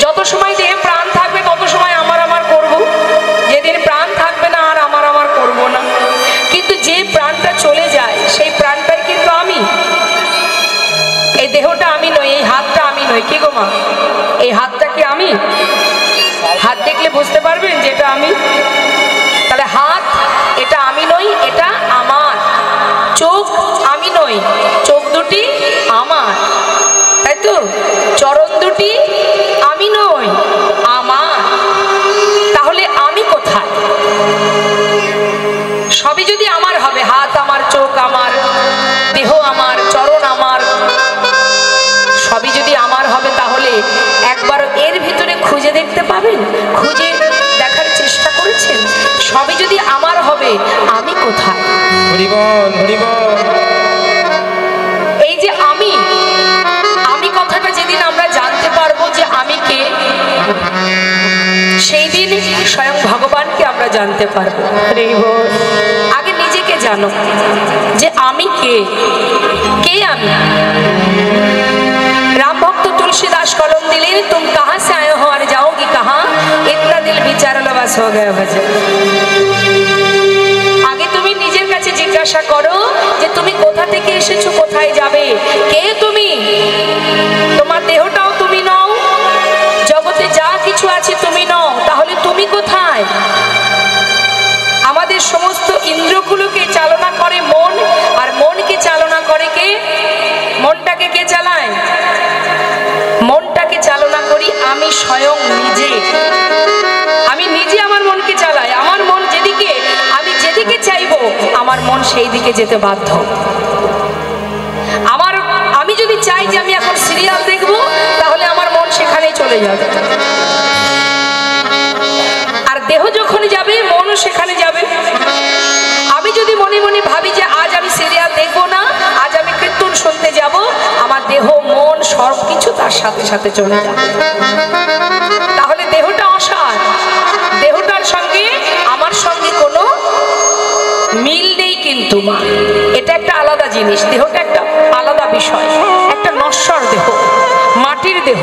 যত সময় দেহে প্রাণ থাকবে তত সময় আমার আমার করব, যেদিন প্রাণ থাকবে না আর আমার আমার করব না। কিন্তু যে প্রাণটা চলে যায় সেই প্রাণটাই কিন্তু আমি। এই দেহটা আমি নই, এই হাতটা আমি নই। কি গো মা, এই হাতটা কি আমি? হাত দেখলে বুঝতে পারবেন যে এটা আমি। তাহলে হাত এটা আমি নই, এটা আমার। চোখ আমি নই, চোখ দুটি আমার, তাই তো? চরণ দুটি আমি নই, আমার। তাহলে আমি কোথায়? সবই যদি আমার হবে, হাত আমার, চোখ আমার, দেহ আমার, চরণ আমার, সবই যদি আমার হবে, তাহলে একবার এর ভিতরে খুঁজে দেখতে পাবেন? খুঁজে দেখার চেষ্টা করেছেন? সবই যদি আমার হবে, আমি কোথায়? হরি বল, হরি বল। এই যে আমি, আমি কথাটা যেদিন আমরা জানতে পারবো যে আমি কে, সেই দিন স্বয়ং ভগবানকে আমরা জানতে পারবো। আগে নিজেকে জানো যে আমি কে, কে আমি। राम भक्त तुलसीदास कलम दिलेन, तुम कहाँ से आए हो और जाओगी कहाँ, इतना दिल विचारल बस हो गया भजन। आगे तुम्हें निजेर काछे जिज्ञासा करो जे तुम्हें कोथा थेके एसेছো, कोथाय जाबे, के তুমি? তোমার দেহটাও তুমি নও, জগতে যা কিছু আছে তুমি নও, তাহলে তুমি কোথায়? আমাদের সমস্ত ইন্দ্রগুলোকে চালনা করে মন, আর মনকে চালনা করে কে? মনটাকে কে চালায়? মনটাকে চালনা করি আমি স্বয়ং নিজে। আমি নিজে আমার মনকে চালাই। আমার মন যেদিকে, আমি যেদিকে চাইবো আমার মন সেই দিকে যেতে বাধ্য। আমি যদি চাই যে আমি এখন সিরিয়াল দেখবো, তাহলে আমার মন সেখানেই চলে যাবে। আর দেহ যখন যাবে মনও সেখানে যাবে। আমি যদি মনে মনে ভাবি যে আজ আমি সিরিয়াল দেখবো না, আজ আমি কীর্তন শুনতে যাব, আমার দেহ মন সব কিছু তার সাথে সাথে চলে যাবে। তাহলে দেহটা অসার, দেহটার সঙ্গে আমার সঙ্গে কোনো মিল নেই। কিন্তু এটা একটা আলাদা জিনিস, দেহটা একটা আলাদা বিষয়, একটা নশ্বর দেহ, মাটির দেহ,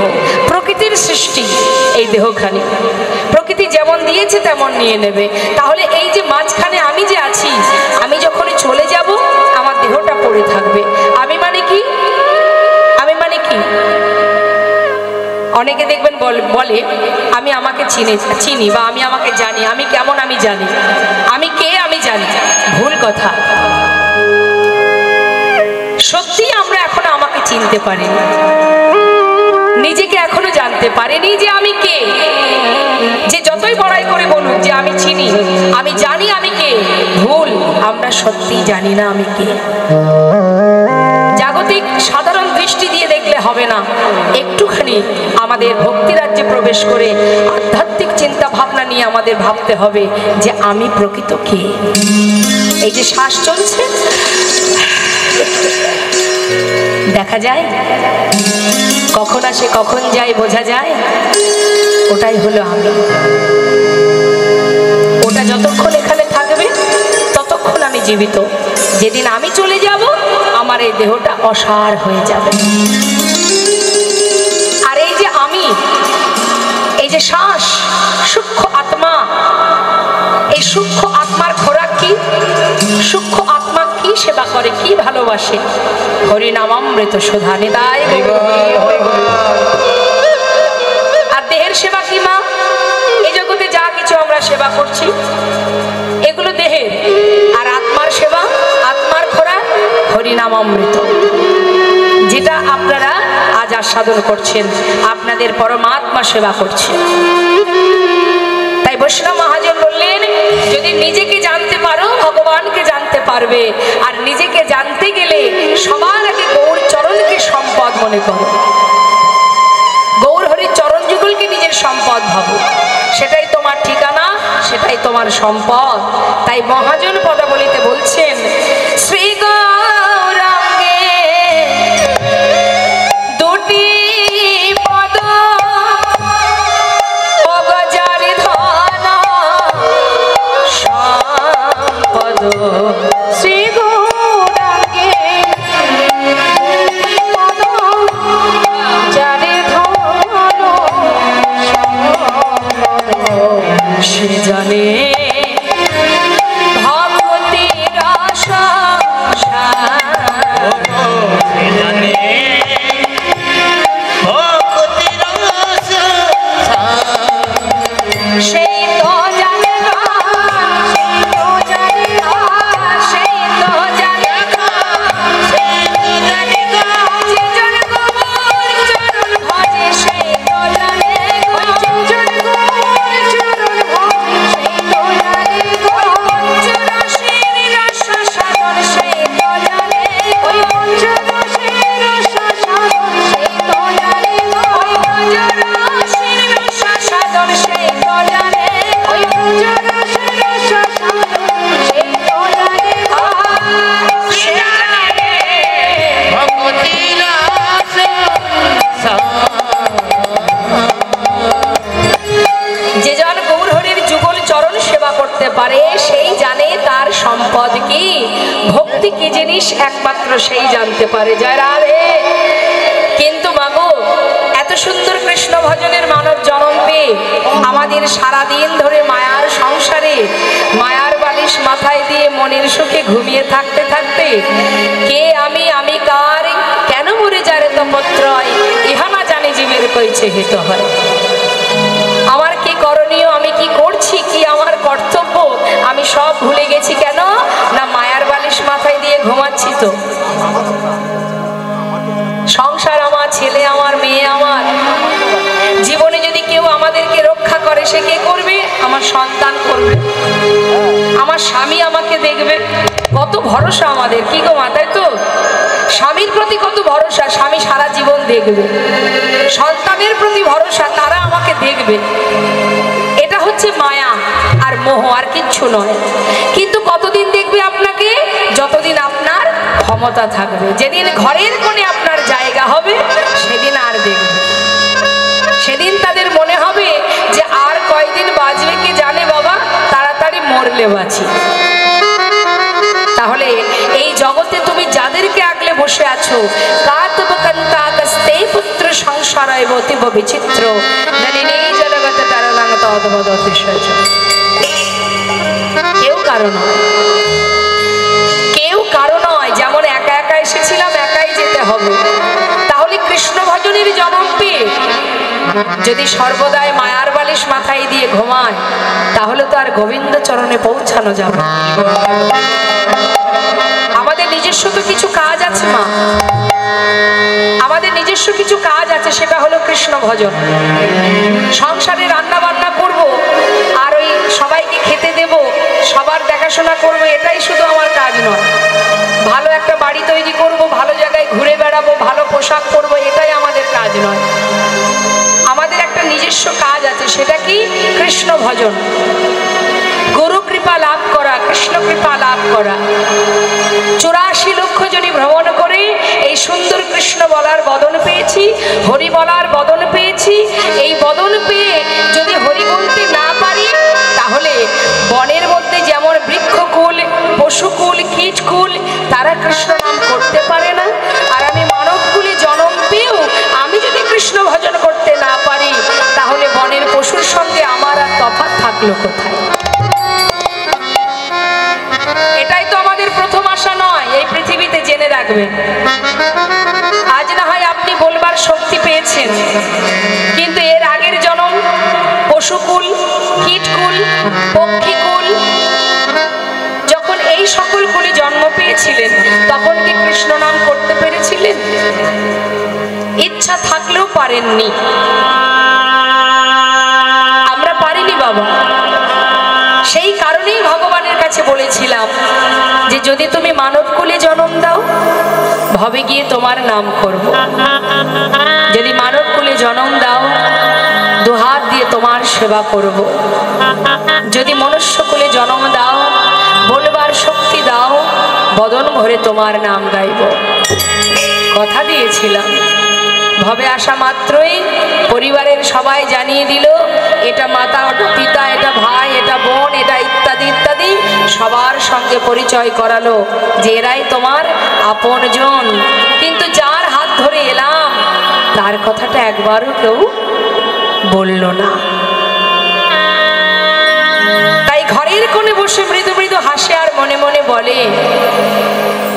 প্রকৃতির সৃষ্টি। এই দেহখানি প্রকৃতি যেমন দিয়েছে তেমন নিয়ে নেবে। তাহলে এই যে মাঝখানে আমি যে আছি, আমি যখনই চলে যাব আমার দেহটা পড়ে থাকবে। আমি মানে কি? আমি মানে কি? অনেকে দেখবেন বলে আমি আমাকে চিনি বা আমি আমাকে জানি, আমি কেমন আমি জানি, আমি কে আমি জানি। ভুল কথা। সত্যি আমরা এখনো আমাকে চিনতে পারিনি, নিজেকে এখনো জানতে পারিনি যে আমি কে। যে যতই বড়াই করে বলুন যে আমি চিনি, আমি জানি আমি কে, ভুল। আমরা সত্যি জানি না আমি কে। জাগতিক সাধারণ দৃষ্টি দিয়ে দেখলে হবে না, একটুখানি আমাদের ভক্তি রাজ্যে প্রবেশ করে আধ্যাত্মিক চিন্তা ভাবনা নিয়ে আমাদের ভাবতে হবে যে আমি প্রকৃত কে। এই যে শ্বাস চলছে, দেখা যায়, কখন আসে কখন যায় বোঝা যায়, ওটাই হলো আমি। ওটা যতক্ষণ এখানে থাকবে ততক্ষণ আমি জীবিত। যেদিন আমি চলে যাব আমার এই দেহটা অসার হয়ে যাবে। আর এই যে আমি, এই যে শ্বাস, সূক্ষ্ম আত্মা, এই সূক্ষ্ম আত্মার খোরাক কি? সূক্ষ্ম আত্মা কি সেবা করে, কি ভালোবাসে? হরিনামামৃত সুধা নিতাই। আর দেহের সেবা কি মা? এই জগতে যা কিছু আমরা সেবা করছি এগুলো দেহের। আর আত্মার সেবা, আত্মার খোরাক হরিনামামৃত, যেটা আপনারা আজ আস্বাদন করছেন, আপনাদের পরমাত্মা সেবা করছে। তাই বৈষ্ণব মহাজন বললেন, যদি নিজেকে জানতে পারো ভগবানকে জানতে পারবে। আর নিজেকে জানতে গেলে সবার আগে গৌর চরণকে সম্পদ মনে করো, গৌর হরির চরণ যুগলকে নিজের সম্পদ ভাবো। সেটাই তোমার ঠিকানা, সেটাই তোমার সম্পদ। তাই মহাজন পদাবলিতে বলছেন, শ্রী গৌরাঙ্গে দুটি পদ অগজার ধন সম্পদ। শ্রী গৌরাঙ্গে পদ যারে ধন ভক্তি কি জিনিস একমাত্র সেই জানতে পারে। জয় রাধে। কিন্তু মাগো, এত সুন্দর কৃষ্ণ ভজনের মানব জন্ম পেয়ে আমাদের সারাদিন ধরে মায়ার সংসারে মায়ার বালিশ মাথায় দিয়ে মনের সুখে ঘুমিয়ে থাকতে থাকতে কে আমি কার, কেন মরে যারে তপত্রয়, ইহা না জানে জীবের কইছে হিত হয়। আমার কি করণীয়, আমি কি করছি, কি আমার কর্তব্য, আমি সব ভুলে গেছি। কেন না মায়ার বালিশ মাথায় দিয়ে ঘুমাচ্ছি। তো সংসার আমার, ছেলে আমার, মেয়ে আমার, জীবনে যদি কেউ আমাদেরকে রক্ষা করে সে কে করবে? আমার সন্তান করবে, আমার স্বামী আমাকে দেখবে। কত ভরসা আমাদের, কি গো মাথায়? তো স্বামীর প্রতি কত ভরসা, স্বামী সারা জীবন দেখবে। সন্তানের প্রতি ভরসা, তারা আমাকে দেখবে। এটা হচ্ছে মায়া আর মোহ, আর কিচ্ছু নয়। কিন্তু কতদিন দেখবে আপনাকে? যতদিন আপনার ক্ষমতা থাকবে। যেদিন ঘরের কোণে আপনার জায়গা হবে সেদিন আর দেখবে। সেদিন তাদের মনে হবে যে আর কয়দিন বাঁচবে কে জানে বাবা, তাড়াতাড়ি মরলে বাঁচি। তাহলে এই জগতে তুমি যাদেরকে আগলে বসে আছো, পুত্র সংসারায় অতীব বিচিত্র জগতে তারালাঙ্গত অদ্ভুত অতিশয়। কেউ কারণ নয়, কেউ কারণ নয়। যেমন একা একা এসেছিলাম, একাই যেতে হবে। তাহলে কৃষ্ণ ভজনের জন্ম পেয়ে যদি সর্বদাই মায়ার বালিশ মাথায় দিয়ে ঘুমায়, তাহলে তো আর গোবিন্দ চরণে পৌঁছানো যাবে। আমাদের নিজস্ব তো কিছু কাজ আছে মা, আমাদের নিজস্ব কিছু কাজ আছে, সেটা হলো কৃষ্ণ ভজন। সংসারে রান্না বান্না করব, আর ওই সবাইকে খেতে দেব, সবার দেখাশোনা করব, এটাই শুধু আমার কাজ নয়। ভালো একটা বাড়ি তৈরি করব, ভালো জায়গায় ঘুরে বেড়াবো, ভালো পোশাক পরবো, এটাই আমাদের কাজ নয়। আমাদের একটা নিজস্ব কাজ আছে, সেটা কি? কৃষ্ণ ভজন, গুরু কৃপা লাভ করা, কৃষ্ণ কৃপা লাভ করা। 84 লক্ষ জনই ভ্রমণ করে এই সুন্দর কৃষ্ণ বলার বদন পেয়েছি, হরি বলার বদন পেয়েছি। এই বদন পেয়ে যদি হরি বলতে না পারি, তাহলে বনের মধ্যে যেমন বৃক্ষকুল, পশুকুল, কীটকুল, তারা কৃষ্ণ নাম করতে পারে না। আর আমি মানবকুলে জন্ম পেয়েও আমি যদি কৃষ্ণ ভজন করতে না পারি, তাহলে বনের পশুর সঙ্গে আমার আর তফাৎ থাকলো কোথায়? এটাই তো আমাদের প্রথম আশা নয়, এই পৃথিবীতে জেনে রাখবেন। আজ না হয় আপনি বলবার শক্তি পেয়েছেন, কিন্তু এর আগের জন্ম পশুকুল, কীটকুল, পক্ষীকুল, যখন এই সকল কুলে জন্ম পেয়েছিলেন, তখন কি কৃষ্ণ নাম করতে পেরেছিলেন? ইচ্ছা থাকলেও পারেননি। আমরা পারিনি বাবা। সেই কারণেই ভগবানের কাছে বলেছিলাম যে যদি তুমি মানব কুলে জন্ম দাও, ভবে গিয়ে তোমার নাম করব। যদি মানব কুলে জন্ম দাও, দুহাত দিয়ে তোমার সেবা করব। যদি মনুষ্য কুলে জন্ম দাও, বলবার শক্তি দাও, বদন ভরে তোমার নাম গাইব। কথা দিয়েছিলাম। ভবে আসা মাত্রই পরিবারের সবাই জানিয়ে দিল, এটা মাতা, ওটা পিতা, এটা ভাই, এটা বোন, এটা ইত্যাদি ইত্যাদি সবার সঙ্গে পরিচয় করালো যে এরাই তোমার আপনজন। কিন্তু যার হাত ধরে এলাম, তার কথাটা একবারও কেউ বলল না। তাই ঘরের কোণে বসে মৃদু মৃদু হাসে আর মনে মনে বলে,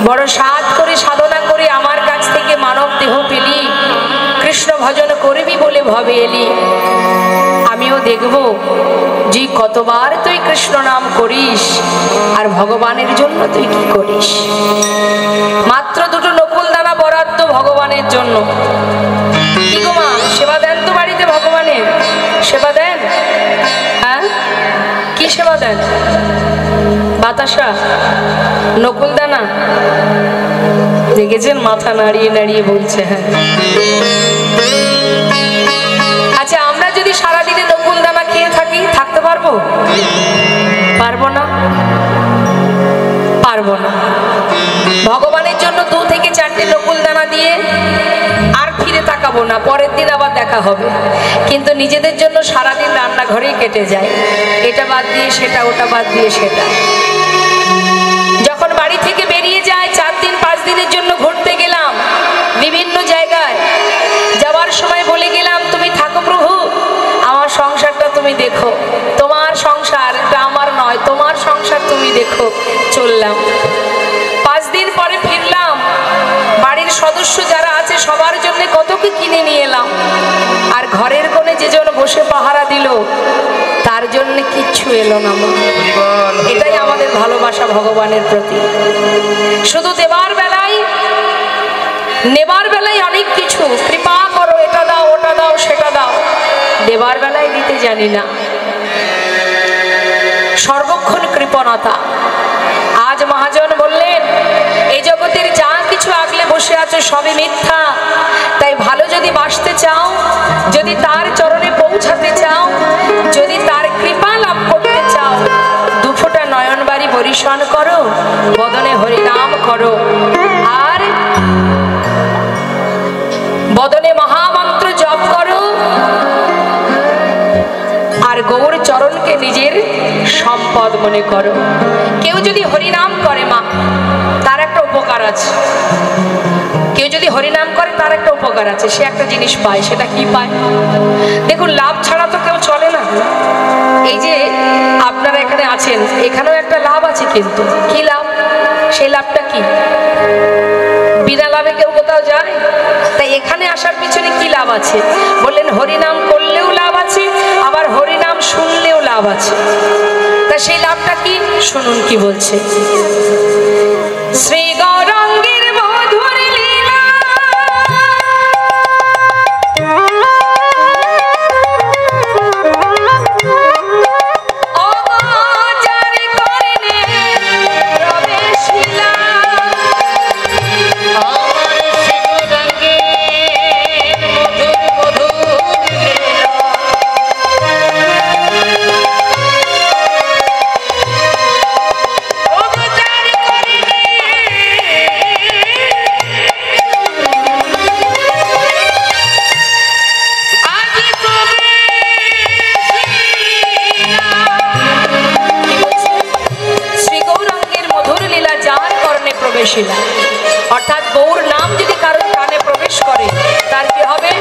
বড় সাধ করে সাধনা করে আমার কাছ থেকে মানব দেহ পেলি, কৃষ্ণ ভজন করবি বলে ভবে এলি। আমিও দেখব যে কতবার তুই কৃষ্ণ নাম করিস, আর ভগবানের জন্য তুই কি করিস। মাত্র 2টো নকুল দানা বরাদ্দ ভগবানের জন্য। কি গো মা, সেবা দেন তো বাড়িতে? ভগবানের সেবা দেন? হ্যাঁ, কি সেবা দেন? বাতাসা, নকুল দানা? দেখেছেন মাথা নাড়িয়ে নাড়িয়ে বলছে হ্যাঁ। আচ্ছা, আমরা যদি সারাদিনে নকুল দানা খেয়ে থাকি, থাকতে পারবো? পারবো না, পারবো না। ভগবানের জন্য 2 থেকে 4টে নকুল দানা দিয়ে আর ফিরে তাকাবো না, পরের দিন আবার দেখা হবে। কিন্তু নিজেদের জন্য সারাদিন রান্নাঘরেই কেটে যায়, এটা বাদ দিয়ে সেটা, ওটা বাদ দিয়ে সেটা। যখন বাড়ি থেকে বেরিয়ে যায়, 5 দিনের জন্য ঘুরতে গেলাম বিভিন্ন জায়গায়। যাওয়ার সময় বলে গেলাম, তুমি থাকো প্রভু, আমার সংসারটা তুমি দেখো। তোমার সংসার, এটা আমার নয়, তোমার সংসার তুমি দেখো। চললাম। 5 দিন পরে ফিরলাম। বাড়ির সদস্য যারা আছে সবার জন্য কত কি কিনে নিয়ে এলাম। আর ঘরের কোণে যে জন বসে পাহারা দিল, তার জন্য কিচ্ছু এলো না। এটাই আমাদের ভালোবাসা ভগবানের প্রতি। শুধু দেবার বেলায়, নেবার বেলায় অনেক কিছু, কৃপা করো, এটা দাও, ওটা দাও, সেটা দাও। দেবার বেলায় দিতে জানি না। সর্বক্ষণ কৃপণতা। আজ মহাজন বললেন, এই জগতের যা কিছু আগলে বসে আছো সবই মিথ্যা। তাই ভালো যদি বাসতে চাও, যদি তার চরণে পৌঁছাতে চাও, যদি তার কৃপা লাভ করতে চাও, 2 ফোঁটা নয়ন বাড়ি পরিশন করো, বদনে হরিনাম করো, আর বদনে মহামন্ত্র জপ করো, আর গৌর চরণকে নিজের সম্পদ মনে করো। কেউ যদি হরিনাম করে মা, তার একটা উপকার আছে। কেউ যদি হরিনাম করে তার একটা উপকার আছে, সে একটা জিনিস পায়। সেটা কি পায়? দেখুন, লাভ ছাড়া তো কেউ চলে না। এই যে আপনারা এখানে আছেন, এখানেও একটা লাভ আছে, কিন্তু কি লাভ? সেই লাভটা কি? বিনা লাভে কেউ কোথাও যায়? তাই এখানে আসার পিছনে কি লাভ আছে? বললেন হরিনাম করলেও লাভ আছে, আবার হরিনাম শুনলেও লাভ আছে। তা সেই লাভটা কি? শুনুন কি বলছে। শ্রী গৌরাঙ্গের মধুর লীলা, অর্থাৎ গৌর নাম যদি কারোর কানে প্রবেশ করে, তার কি হবে?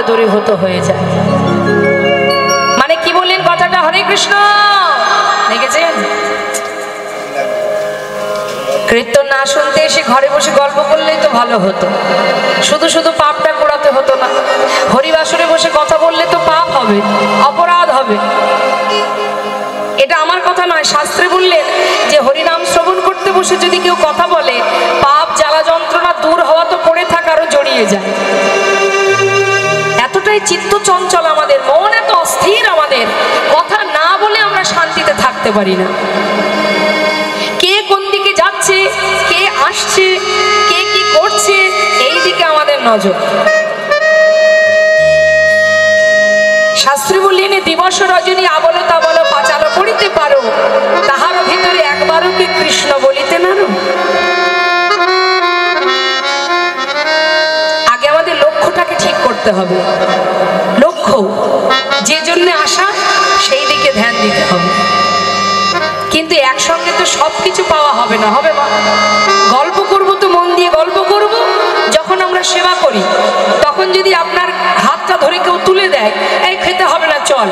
দূরীভূত হয়ে যায়। মানে কি বললেন কথাটা? হরে কৃষ্ণ। দেখেছেন, কীর্তন না শুনতে এসে ঘরে বসে গল্প করলেই তো ভালো হতো, শুধু শুধু পাপটা করাতে হতো না। হরিবাসরে বসে কথা বললে তো পাপ হবে, অপরাধ হবে। এটা আমার কথা নয়, শাস্ত্রে বললেন যে হরিনাম শ্রবণ করতে বসে যদি কেউ কথা বলে, পাপ জ্বালা যন্ত্রণা দূর হওয়া তো পড়ে থাকা আরো জড়িয়ে যায়। এতটাই চিত্ত চঞ্চল আমাদের, মন এত অস্থির আমাদের, কথা না বলে আমরা শান্তিতে থাকতে পারি না। কে কোন দিকে যাচ্ছে, কে আসছে, কে কি করছে, এই দিকে আমাদের নজর। শাস্ত্রী বললেন, দিবস রজনী আবলো তাবলো পাচালো করিতে পারো, তাহার ভিতরে একবারও কি কৃষ্ণ বলিতে নারো। আগে আমাদের লক্ষ্যটাকে ঠিক করতে করতে হবে। লক্ষ্য যে জন্য আসা সেই দিকে ধ্যান দিতে হবে। কিন্তু একসঙ্গে তো সব কিছু পাওয়া হবে না, হবে মা? গল্প করব তো মন দিয়ে গল্প করব। যখন আমরা সেবা করি তখন যদি আপনার হাতটা ধরে কেউ তুলে দেয়, এই খেতে হবে না চল,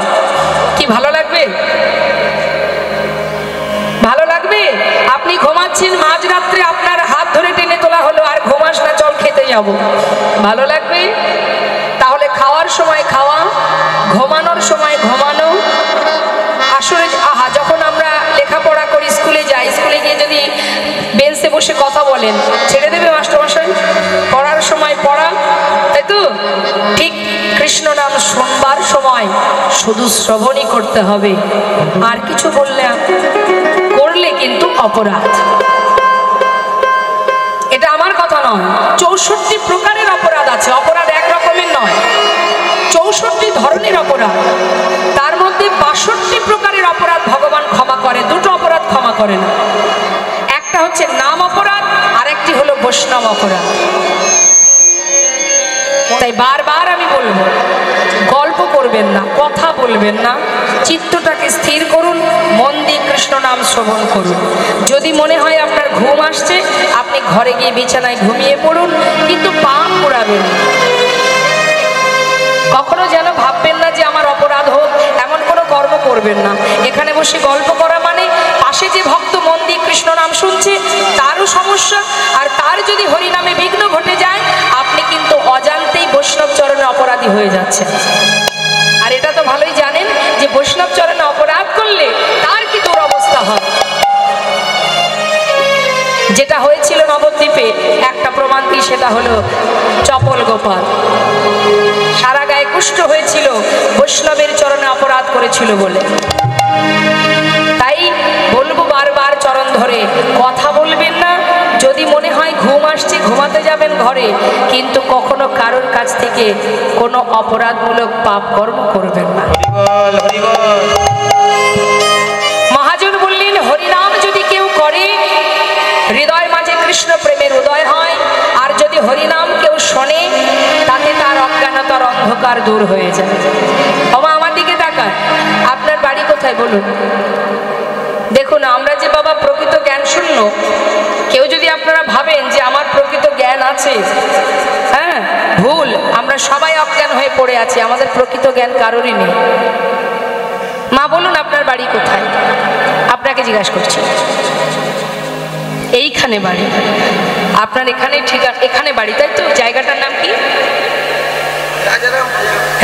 কি ভালো লাগবে? ভালো লাগবে? আপনি ঘুমাচ্ছেন, মাঝরাত্রে আপনার হাত ধরে টেনে তোলা হলো, আর ঘুমাস না, চল খেতে যাব, ভালো লাগবে? তাহলে খাওয়ার সময় খাওয়া, ঘুমানোর সময় ঘুমানো। আসলে যখন আমরা লেখাপড়া করি, স্কুলে যাই, স্কুলে গিয়ে যদি বেঞ্চে বসে কথা বলেন, ছেড়ে দেবে মাস্টারমশাই? পড়ার সময় পড়া, তাই তো? ঠিক কৃষ্ণ নাম শুনবার সময় শুধু শ্রবণই করতে হবে, আর কিছু করলে কিন্তু অপরাধ। এটা আমার কথা নয়, 64 প্রকারের অপরাধ আছে। অপরাধ এক রকমের নয়, 64 ধরনের অপরাধ। তার মধ্যে 62 প্রকারের অপরাধ ভগবান ক্ষমা করে, দুটো অপরাধ ক্ষমা করে না। একটা হচ্ছে নাম অপরাধ, আর একটি হলো বৈষ্ণব অপরাধ। তাই বারবার আমি বলবো, গল্প করবেন না, কথা বলবেন না, চিত্তটাকে স্থির করুন, মন দিয়ে কৃষ্ণ নাম শ্রবণ করুন। যদি মনে হয় আপনার ঘুম আসছে, আপনি ঘরে গিয়ে বিছানায় ঘুমিয়ে পড়ুন, কিন্তু পা পোড়াবেন না। কখনো যেন ভাববেন না যে আমার অপরাধ হোক, এমন কোনো কর্ম করবেন না। এখানে বসে গল্প করা মানে পাশে যে ভক্ত মন দিয়ে কৃষ্ণ নাম শুনছে তারও সমস্যা, আর তার যদি হরিনামে বিঘ্ন ঘটে যায়, আপনি কিন্তু অজান্তেই বৈষ্ণব চরণে অপরাধী হয়ে যাচ্ছেন। আর এটা তো ভালোই জানেন যে বৈষ্ণব চরণে অপরাধ করলে তার কি দুরবস্থা হয়। যেটা হয়েছিল নবদ্বীপে, একটা প্রমাণ কি, সেটা হলো চপল গোপাল। সারা গায়ে কুষ্ঠ হয়েছিল, বৈষ্ণবের চরণে অপরাধ করেছিল বলে। তাই বলবো বারবার, চরণ ধরে কথা বলবেন না। যদি মনে হয় ঘুম আসছে, ঘুমাতে যাবেন ঘরে, কিন্তু কখনো কারোর কাছ থেকে কোনো অপরাধমূলক পাপ কর্ম করবেন না। মহাজন বললেন, হরিনাম যদি কেউ করে, হৃদয় মাঝে কৃষ্ণ প্রেমের উদয় হয়। আর যদি হরিনাম কেউ শোনে, তাতে তার অজ্ঞানতার অন্ধকার দূর হয়ে যায়। বাবা আমার দিকে তাকান, আপনার বাড়ি কোথায় বলুন? দেখুন, আমরা যে বাবা প্রকৃত জ্ঞান শূন্য, কেউ যদি আপনারা ভাবেন যে আমার প্রকৃত জ্ঞান আছে, হ্যাঁ, ভুল। আমরা সবাই অজ্ঞান হয়ে পড়ে আছি, আমাদের প্রকৃত জ্ঞান কারোরই নেই। মা বলুন আপনার বাড়ি কোথায়? আপনাকে জিজ্ঞাসা করছি। এইখানে বাড়ি? আপনার এখানে ঠিকানা, এখানে বাড়ি, তাই তো? জায়গাটার নাম কি?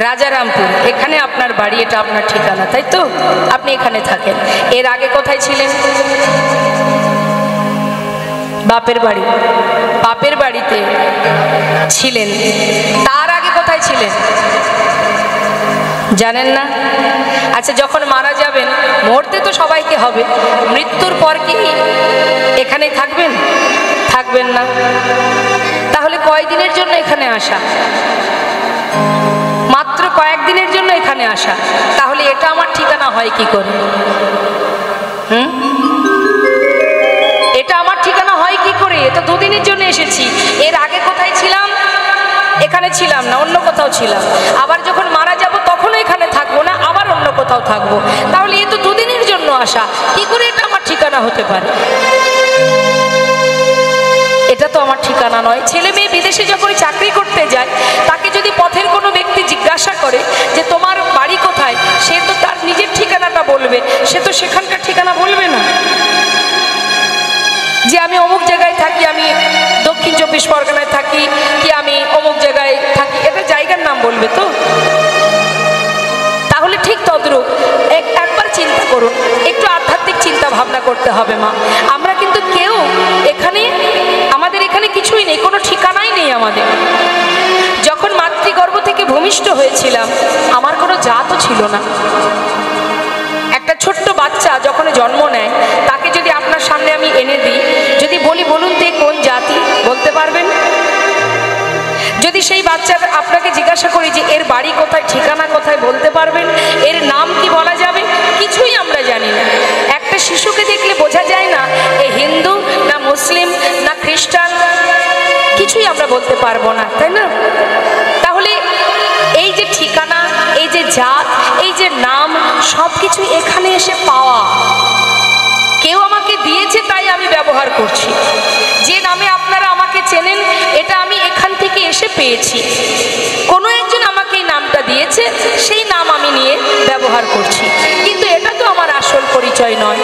রাজারামপুর। এখানে আপনার বাড়ি, এটা আপনার ঠিকানা, তাই তো? আপনি এখানে থাকেন। এর আগে কোথায় ছিলেন? বাপের বাড়ি। বাপের বাড়িতে ছিলেন, তার আগে কোথায় ছিলেন জানেন না? আচ্ছা, যখন মারা যাবেন, মরতে তো সবাইকে হবে, মৃত্যুর পর কি এখানে থাকবেন? থাকবেন না। তাহলে কয়দিনের জন্য এখানে আসা? মাত্র কয়েকদিনের জন্য এখানে আসা। তাহলে এটা আমার ঠিকানা হয় কি করে? এটা আমার ঠিকানা হয় কি করে? এটা দুদিনের জন্য এসেছি। এর আগে কোথায় ছিলাম? এখানে ছিলাম না, অন্য কোথাও ছিলাম। আবার যখন মারা যাব তখনও এখানে থাকবো না, আবার অন্য কোথাও থাকবো। তাহলে এ তো দুদিনের জন্য আসা, কি করে এটা আমার ঠিকানা হতে পারে? এটা তো আমার ঠিকানা নয়। ছেলে মেয়ে বিদেশে যখন চাকরি করতে যায়, তাকে যদি পথের কোনো ব্যক্তি জিজ্ঞাসা করে যে তোমার বাড়ি কোথায়, সে তো তার নিজের ঠিকানাটা বলবে, সে তো সেখানকার ঠিকানা বলবে না যে আমি অমুক জায়গায় থাকি, আমি দক্ষিণ 24 পরগনায় থাকি, কি আমি অমুক জায়গায় থাকি, এটা জায়গার নাম বলবে তো। তাহলে ঠিক তদ্রূপ একবার চিন্তা করুন, একটু আধ্যাত্মিক চিন্তা ভাবনা করতে হবে মা। আমরা কিন্তু কেউ এখানে, আমাদের এখানে কিছুই নেই, কোনো ঠিকানাই নেই আমাদের। যখন মাতৃগর্ভ থেকে ভূমিষ্ঠ হয়েছিলাম, আমার কোনো জাতও ছিল না। একটা ছোট্ট বাচ্চা যখন জন্ম নেয়, তাকে যদি আপনার সামনে আমি এনে দিই, যদি বলি বলুন তো কোন জাতি, বলতে পারবেন? যদি সেই বাচ্চার আপনাকে জিজ্ঞাসা করি যে এর বাড়ি কোথায়, ঠিকানা কোথায়, বলতে পারবেন? এর নাম কি বলা যাবে? কিছুই আমরা জানি না। একটা শিশুকে দেখলে বোঝা যায় না এ হিন্দু না মুসলিম না খ্রিস্টান, কিছুই আমরা বলতে পারবো না, তাই না? তাহলে জাত, এই যে নাম, সব কিছু এখানে এসে পাওয়া। কেউ আমাকে দিয়েছে তাই আমি ব্যবহার করছি। যে নামে আপনারা আমাকে চেনেন, এটা আমি এখান থেকে এসে পেয়েছি। কোনো একজন আমাকে এই নামটা দিয়েছে, সেই নাম আমি নিয়ে ব্যবহার করছি, কিন্তু এটা তো আমার আসল পরিচয় নয়।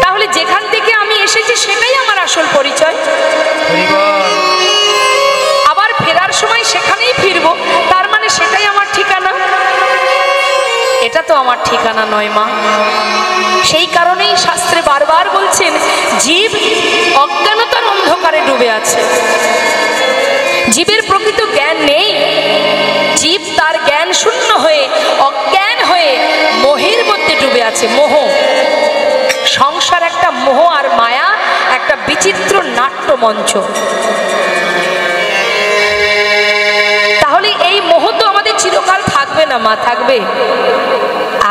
তাহলে যেখান থেকে আমি এসেছি সেটাই আমার আসল পরিচয়। আবার ফেরার সময় সেখানেই ফিরবো, তার মানে সেটাই আমার ঠিকানা? এটা তো আমার ঠিকানা নয় মা। সেই কারণেই শাস্ত্রে বারবার বলছেন, জীব অজ্ঞানতার অন্ধকারে ডুবে আছে। জীবের প্রকৃত জ্ঞান নেই। জীব তার জ্ঞান শূন্য হয়ে, অজ্ঞান হয়ে মোহের মধ্যে ডুবে আছে। মোহ, সংসার একটা মোহ আর মায়া, একটা বিচিত্র নাট্যমঞ্চ। তাহলে এই মোহ তো আমাদের চিরকাল থাকবে না মা। থাকবে?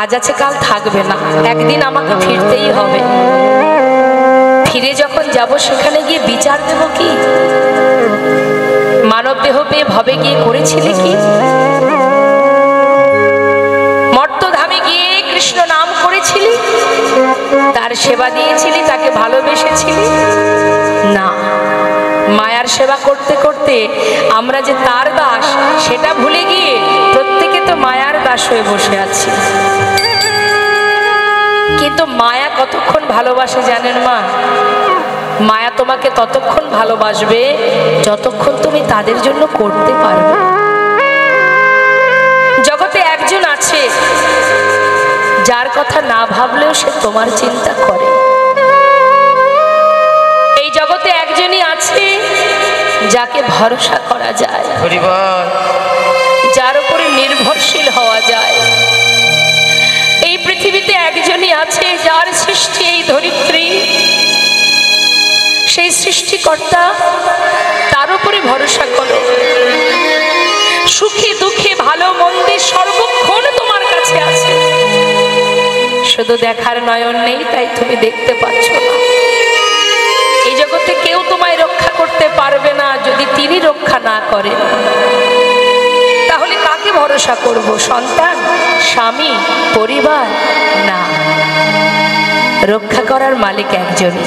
আজ আছে কাল থাকবে না, একদিন আমাকে ফিরতেই হবে। ফিরে যখন যাব, সেখানে গিয়ে বিচার দেব কি? মানব দেহ পেয়ে ভবে গিয়ে করেছিলে কি? মর্তধামে গিয়ে কৃষ্ণ নাম করেছিলি, তার সেবা দিয়েছিলি, তাকে ভালোবেসেছিলি? না, মায়ার সেবা করতে করতে আমরা যে তার দাস সেটা ভুলে গিয়ে প্রত্যেকে তো মায়ার দাস হয়ে বসে আছি। কিন্তু মায়া কতক্ষণ ভালোবাসে জানেন মা? মায়া তোমাকে ততক্ষণ ভালোবাসবে যতক্ষণ তুমি তাদের জন্য করতে পারবে। জগতে একজন আছে যার কথা না ভাবলেও সে তোমার চিন্তা করে। এই জগতে একজনই আছে যাকে ভরসা করা যায়, যার উপরে নির্ভরশীল হওয়া যায়। এই পৃথিবীতে একজনই আছে যার সৃষ্টি এই ধরিত্রী, সেই সৃষ্টিকর্তা, তার উপরে ভরসা করো। সুখে দুঃখে ভালো মন্দে সর্বক্ষণ তোমার কাছে আছে। শুধু দেখার নয়ন নেই, তাই তুমি দেখতে পাচ্ছ না। এই জগতে কেউ তোমায় রক্ষা করতে পারবে না যদি তিনি রক্ষা না করেন। তাহলে কাকে ভরসা করব? সন্তান, স্বামী, পরিবার? না, রক্ষা করার মালিক একজনই।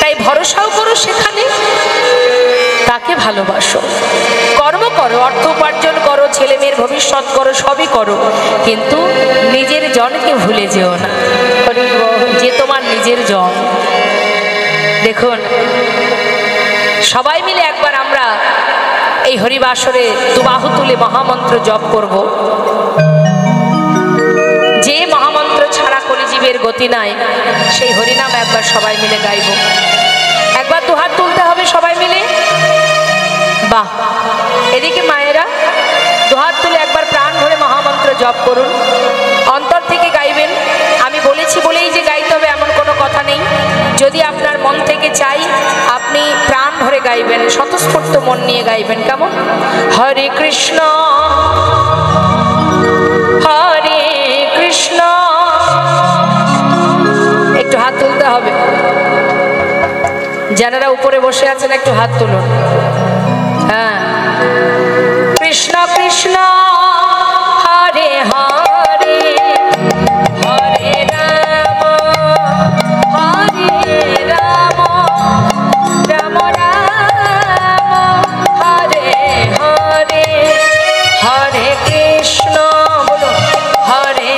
তাই ভরসাও করো সেখানে, তাকে ভালোবাসো, কর্ম করো, অর্থ উপার্জন করো, ছেলে মেয়ের ভবিষ্যৎ করো, সবই করো, কিন্তু নিজের জনকে ভুলে যেও না, যে তোমার নিজের জন। দেখুন, সবাই মিলে একবার আমরা এই হরিবাসরে দুবাহু তুলে মহামন্ত্র জপ করব। যে মহামন্ত্র ছাড়া কলিজীবের গতি নাই, সেই হরিনাম একবার সবাই মিলে গাইব। একবার দুহাত তুলতে হবে সবাই মিলে। বাহ, এদিকে মায়েরা দুহাত তুলে একবার প্রাণ ভরে মহামন্ত্র জপ করুন। অন্তর থেকে গাইবেন। আমি বলেছি বলেই যে গাইতে হবে এমন কোনো কথা নেই। যদি আপনার মন থেকে চাই, আপনি প্রাণ ভরে গাইবেন, স্বতঃস্ফূর্ত মন নিয়ে গাইবেন। কেমন? হরে কৃষ্ণ হরে কৃষ্ণ। একটু হাত তুলতে হবে। যারা উপরে বসে আছেন একটু হাত তুলুন। হ্যাঁ, কৃষ্ণ কৃষ্ণ হরে হরে, হরে রাম হরে রাম, রাম রাম হরে হরে, হরে কৃষ্ণ বলো হরে।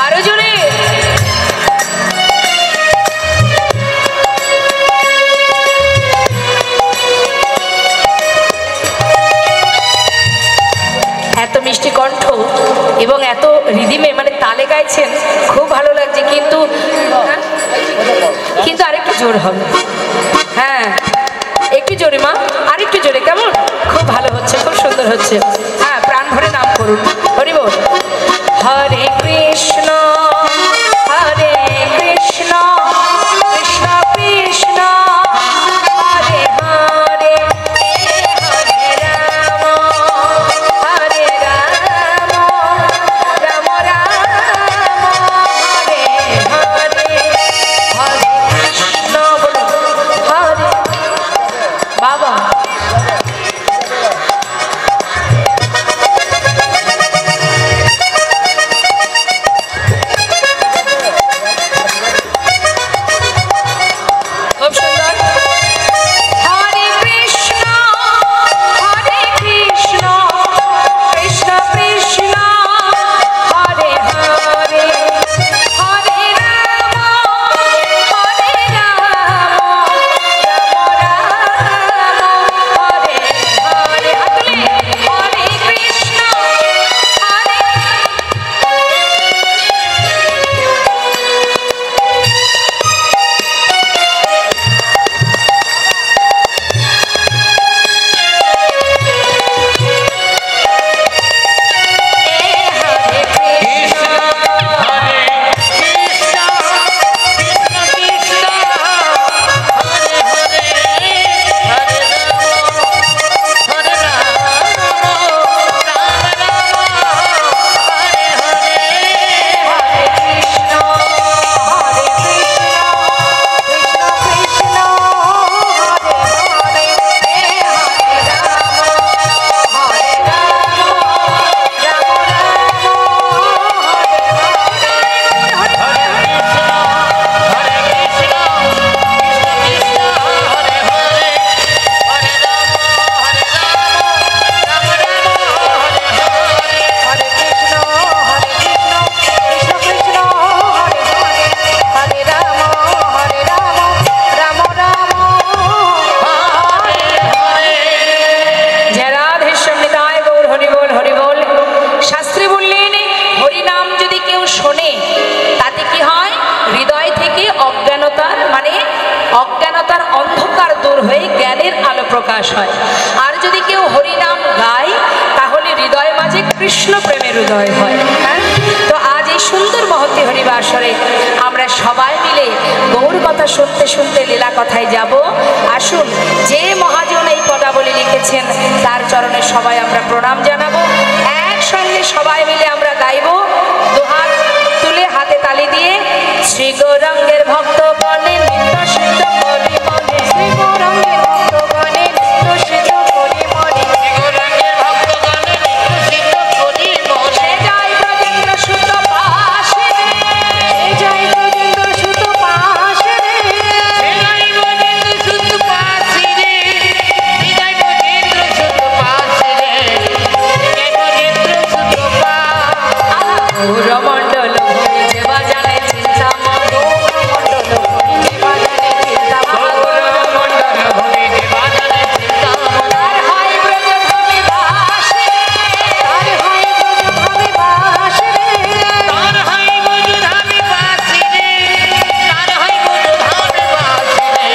আরো জোরে। এত মিষ্টি কণ্ঠ এবং এত রিদিমে, মানে তালে গাইছেন, খুব ভালো লাগছে। কিন্তু কিন্তু আরেকটু জোর হবে। হ্যাঁ, একটু জোরে মা, আরেকটু জোরে। কেমন? খুব ভালো হচ্ছে, খুব সুন্দর হচ্ছে। হ্যাঁ, প্রাণ ভরে নাম করুন। হরি বল। হরে কৃষ্ণ হরে কৃষ্ণ, কৃষ্ণ কৃষ্ণ হরে হরে, হরে রাম হরে রাম, রাম রাম হরে হরে, হরে কৃষ্ণ বলো প্রকাশ হয়। আর যদি কেউ হরিনাম গায় তাহলে হৃদয় মাঝে কৃষ্ণ প্রেমের উদয় হয়। হ্যাঁ, তো আজ এই সুন্দর মহতী হরিবাসরে আমরা সবাই মিলে গৌর কথা শুনতে শুনতে লীলা কথায় যাব। আসুন, যে মহাজন এই পদাবলী লিখেছেন তার চরণে সবাই আমরা প্রণাম জানাবো। একসঙ্গে সবাই মিলে আমরা গাইব, দুহাত তুলে হাতে তালি দিয়ে। শ্রী গৌরাঙ্গের ভক্ত বনে নিত্য সিদ্ধ করি মনে, শ্রী গৌরাঙ্গের ভক্ত বনে নিত্য সিদ্ধ করি মনে, শ্রী গৌরাঙ্গের ভক্ত বনে নিত্য সিদ্ধ করি মনে। সে যায় ব্রজেন্দ্র সুত পাশে রে, সে যায় ব্রজেন্দ্র সুত পাশে রে, সে যায় ব্রজেন্দ্র সুত পাশে রে, সে যায় ব্রজেন্দ্র সুত পাশে রে, সে ব্রজেন্দ্র সুত পাশে। গৌরমণ্ডল ভূমি দেবা জানে চিন্তা মা, গৌরমণ্ডল ভূমি দেবা জানে চিন্তা মা, গৌরমণ্ডল ভূমি দেবা জানে চিন্তা মা। তার হয় ব্রজভূমি বাস রে, তার হয় ব্রজভূমি বাস রে, তার হয় ব্রজধামে বাস রে, তার হয় ব্রজধামে বাস রে,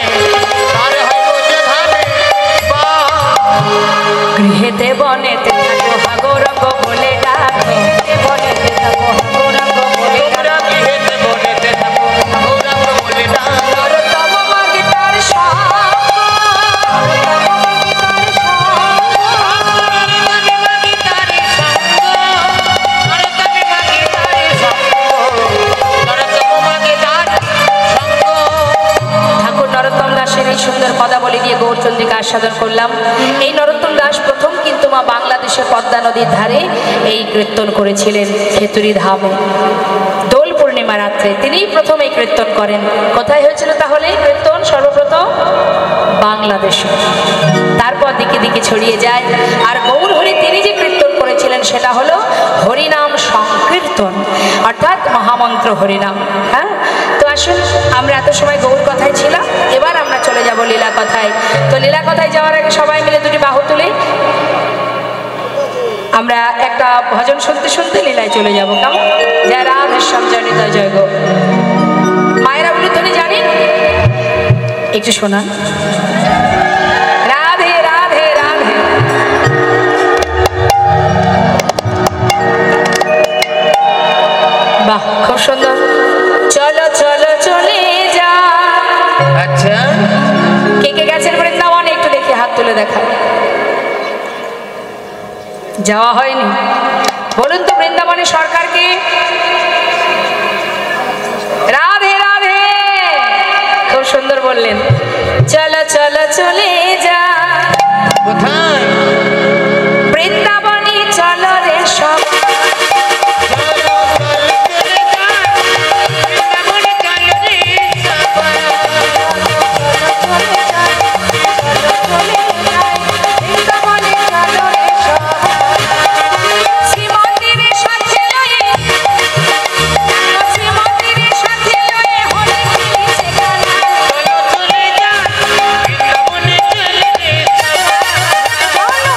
তার হয় ব্রজধামে বাস। গৃহেতে বনেতে থাকো হা গৌরঙ্গ বলে ডাকো, গৃহেতে বনেতে থাকো হা গৌরঙ্গ বলে ডাকো, গৃহেতে বনেতে থাকো হা গৌরঙ্গ বলে ডাকো। নরোত্তম মাগে তার সঙ্গ, নরোত্তম মাগে তার সঙ্গ, নরোত্তমে মাগে তার সঙ্গ, নরোত্তমে মাগে তার সঙ্গ, নরোত্তম মাগে তার সঙ্গ। ঠাকুর নরোত্তম দাসের এই সুন্দর পদাবলী দিয়ে গৌরচন্দ্রিকা আস্বাদন করলাম। এই নরোত্তম দাস প্রথম কিন্তু মা বাংলাদেশের পদ্মা নদীর ধারে এই কীর্তন করেছিলেন খেতুরি ধামে। দোল পূর্ণিমা রাত্রে তিনিই প্রথম এই কীর্তন করেন। কোথায় হয়েছিল তাহলে এই কীর্তন? সর্বপ্রথম বাংলাদেশে, তারপর দিকে দিকে ছড়িয়ে যায়। আর গৌর হরি তিনি যে কীর্তন করেছিলেন সেটা হলো হরিনাম সংকীর্তন, অর্থাৎ মহামন্ত্র হরিনাম। হ্যাঁ, তো আসুন, আমরা এত সময় গৌর কথায় ছিলাম, এবার আমরা চলে যাব লীলা কথায়। তো লীলা কথায় যাওয়ার আগে সবাই মিলে দুটি বাহু তুলে আমরা একটা ভজন শুনতে শুনতে লীলায় চলে যাব। কেমন? জয় রাধেশ্যাম, জয় নিতাই, জয় গো। মায়েরা উলুধ্বনি জানেন? একটু শোনান। রাধে রাধে রাধে। বাহ, খুব সুন্দর। চলো চলো চলে যা। আচ্ছা, কে কে গেছেন বৃন্দাবনে? একটু দেখি হাত তুলে দেখা। যাওয়া হয়নি? বলুন তো বৃন্দাবনে সরকারকে। রাধে রাধে, খুব সুন্দর বললেন। চলো চলো চলে যা। কোথায়? বৃন্দাবনে চলো রে সবাই। চলো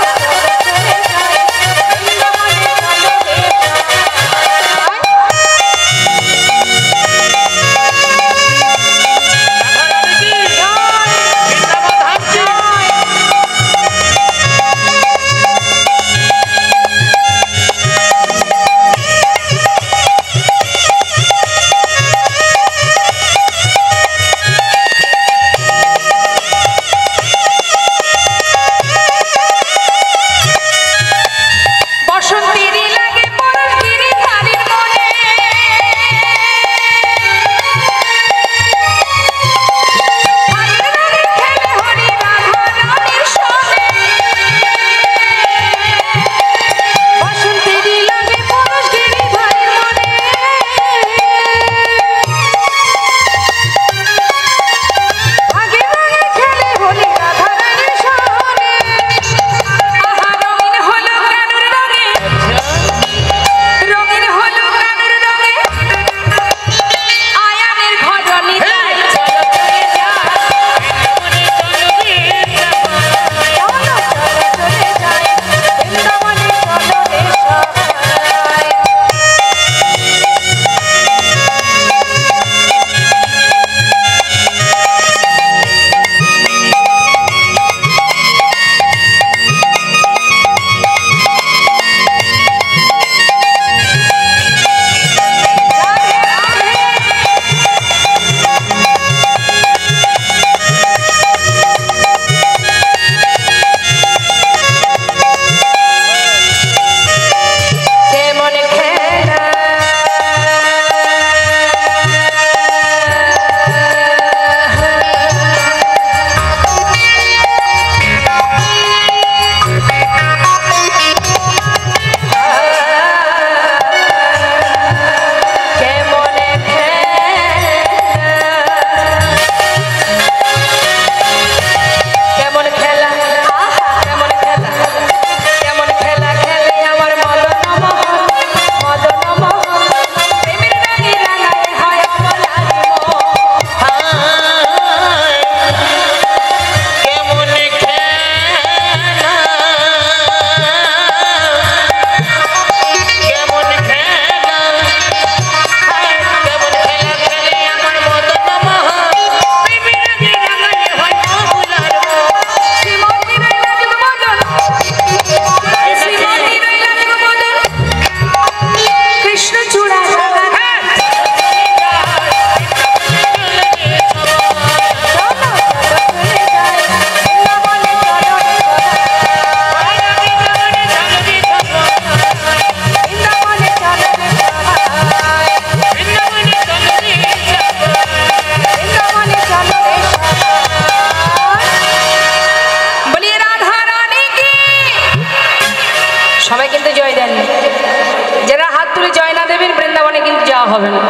সবাই কিন্তু জয় দেন। যারা হাত তুলে জয় না দেবেন বৃন্দাবনে কিন্তু যাওয়া হবে না।